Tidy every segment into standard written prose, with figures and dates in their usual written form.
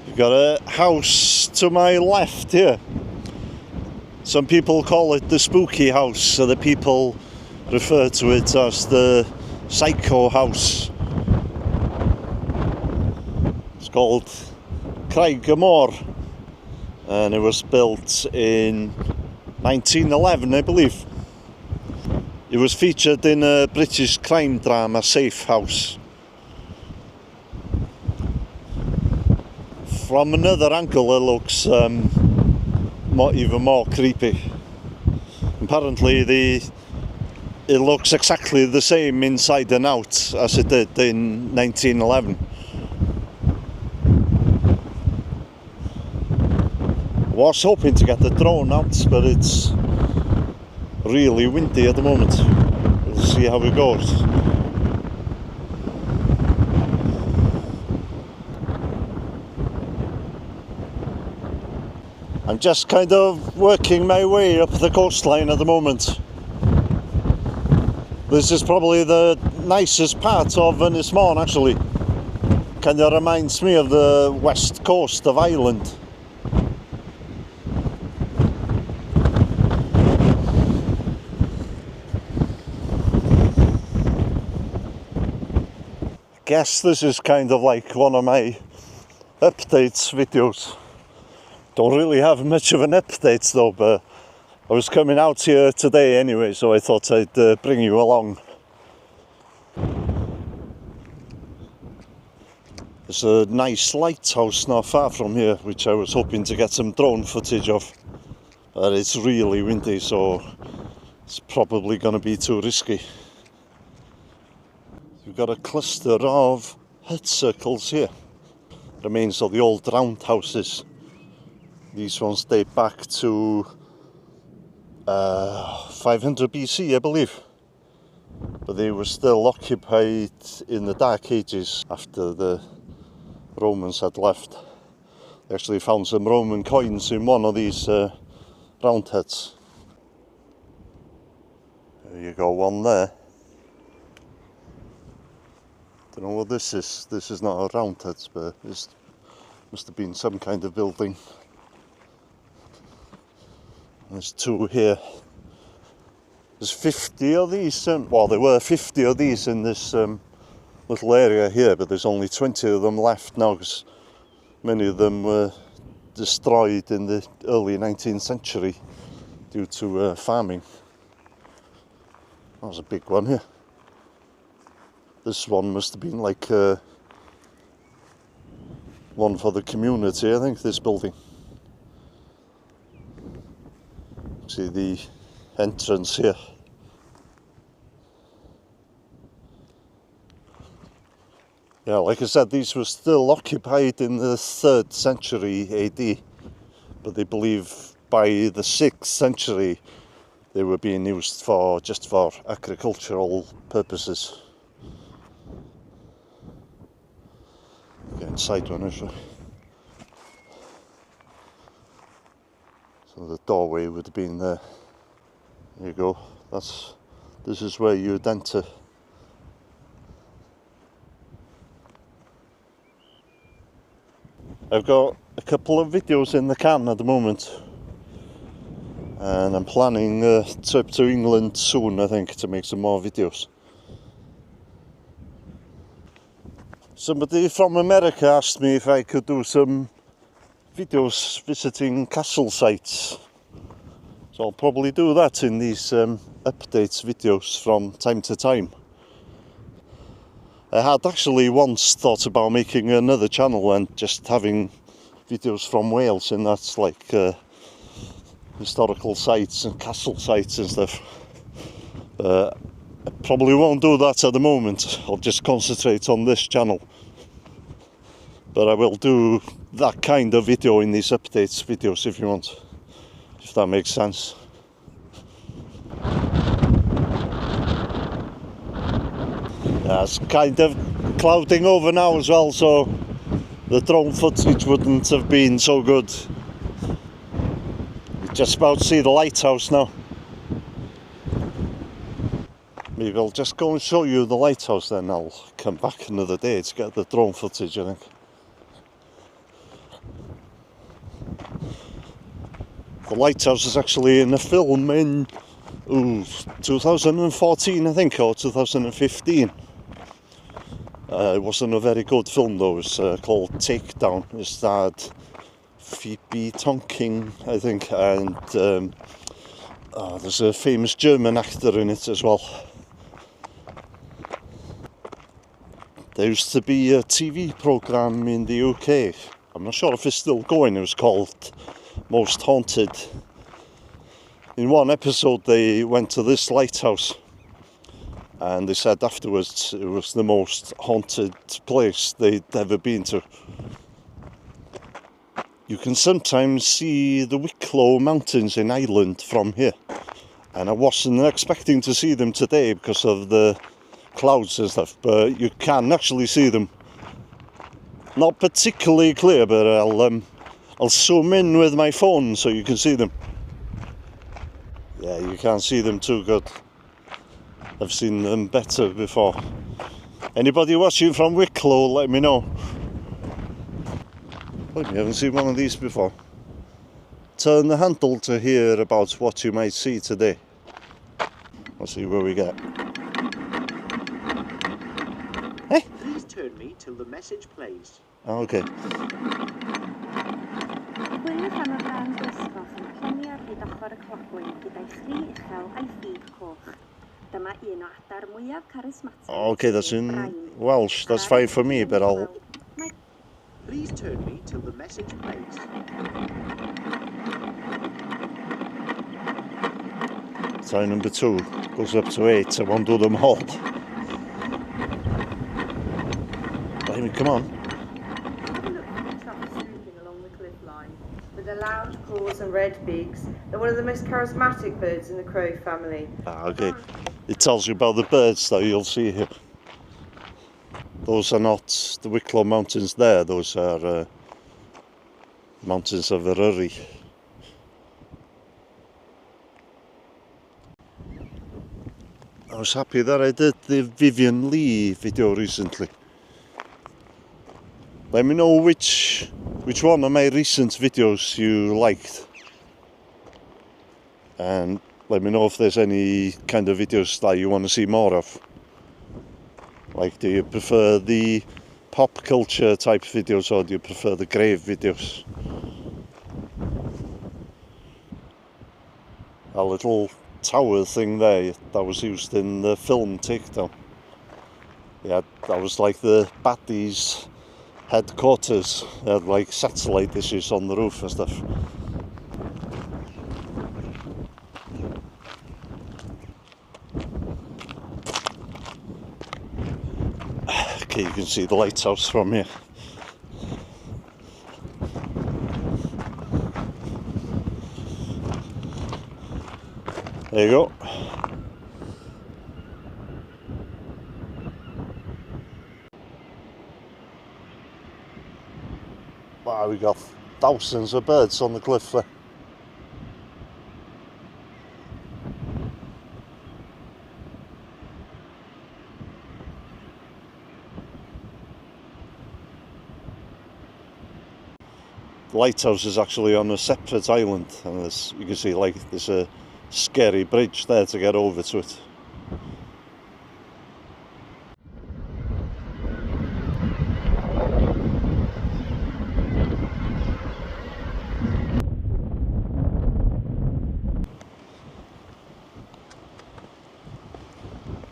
You've got a house to my left here. Some people call it the spooky house, other people refer to it as the psycho house. It's called Craigmore, and it was built in 1911, I believe. It was featured in a British crime drama, Safe House. From another angle, it looks even more creepy. Apparently, it looks exactly the same inside and out as it did in 1911. I was hoping to get the drone out, but it's really windy at the moment. We'll see how it goes. I'm just kind of working my way up the coastline at the moment. This is probably the nicest part of Venice Morn, actually. Kind of reminds me of the west coast of Ireland. I guess this is kind of like one of my updates videos. Don't really have much of an update though, but I was coming out here today anyway, so I thought I'd bring you along. There's a nice lighthouse not far from here, which I was hoping to get some drone footage of, but it's really windy, so it's probably going to be too risky. We've got a cluster of hut circles here, remains of the old roundhouses. These ones date back to 500 BC, I believe, but they were still occupied in the Dark Ages after the Romans had left. They actually found some Roman coins in one of these round huts. There you go, one there. Don't know what this is. This is not a round hut, but it must have been some kind of building. There's two here. There's 50 of these, well there were 50 of these in this little area here, but there's only 20 of them left now because many of them were destroyed in the early 19th century due to farming. That was a big one here. This one must have been like one for the community, I think, this building. See the entrance here. Yeah, like I said, these were still occupied in the 3rd century AD, but they believe by the 6th century they were being used just for agricultural purposes. Get inside one, actually. So the doorway would have been there. There you go. This is where you'd enter. I've got a couple of videos in the can at the moment, and I'm planning a trip to England soon, I think, to make some more videos. Somebody from America asked me if I could do some videos visiting castle sites, so I'll probably do that in these updates videos from time to time. I had actually once thought about making another channel and just having videos from Wales, and that's like historical sites and castle sites and stuff. I probably won't do that at the moment. I'll just concentrate on this channel. But I will do that kind of video in these updates videos if you want, if that makes sense. Yeah, it's kind of clouding over now as well, so the drone footage wouldn't have been so good. You just about to see the lighthouse now. Maybe I'll just go and show you the lighthouse, then I'll come back another day to get the drone footage, I think. The Lighthouse is actually in a film in 2014, I think, or 2015. It wasn't a very good film though. It was called Takedown. It starred Phoebe Tonking, I think, and there's a famous German actor in it as well. There used to be a TV programme in the UK. I'm not sure if it's still going. It was called Most Haunted. In one episode they went to this lighthouse and they said afterwards it was the most haunted place they'd ever been to. You can sometimes see the Wicklow Mountains in Ireland from here, and I wasn't expecting to see them today because of the clouds and stuff, but you can actually see them. Not particularly clear, but I'll zoom in with my phone so you can see them. Yeah, you can't see them too good. I've seen them better before. Anybody watching from Wicklow, let me know. Oh, you haven't seen one of these before. Turn the handle to hear about what you might see today. Let's see where we get. Hey? Please turn me till the message plays. Oh, okay. Okay, that's in Welsh. That's fine for me, but I'll... Please turn me till the message plays. Sign number 2 goes up to 8. I won't do them all. Baby, come on. Have a look at the truck swooping along the cliff line. With their loud claws and red beaks, they're one of the most charismatic birds in the crow family. Ah, okay. It tells you about the birds that you'll see here. Those are not the Wicklow Mountains there, those are mountains of Eryri. I was happy that I did the Vivian Lee video recently. Let me know which one of my recent videos you liked. And let me know if there's any kind of videos that you want to see more of. Like, do you prefer the pop culture type videos or do you prefer the grave videos? A little tower thing there that was used in the film Takedown. Yeah, that was like the baddies' headquarters. They had like satellite dishes on the roof and stuff. Okay, you can see the lighthouse from here. There you go. Wow, we got thousands of birds on the cliff there. The lighthouse is actually on a separate island, and as you can see, like, there's a scary bridge there to get over to it.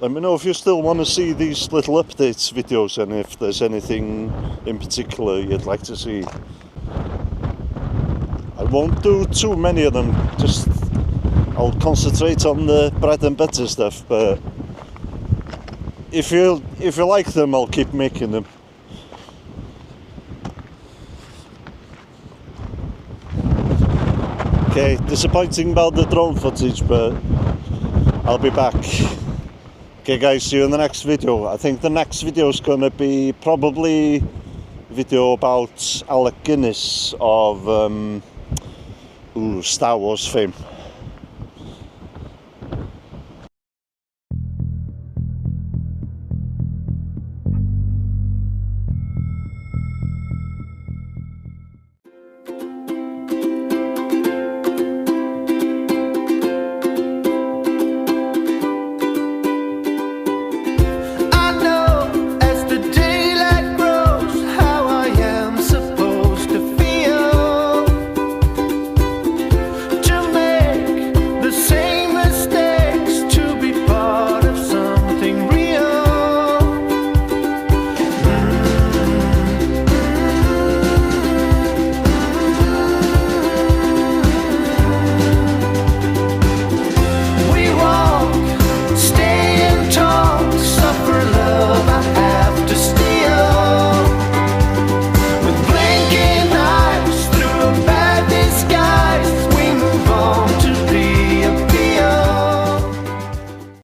Let me know if you still want to see these little updates videos and if there's anything in particular you'd like to see. I won't do too many of them, just I'll concentrate on the bread and butter stuff, but if you like them, I'll keep making them. Okay, disappointing about the drone footage, but I'll be back. Okay guys, see you in the next video. I think the next video is going to be probably a video about Alec Guinness of Star Wars fame.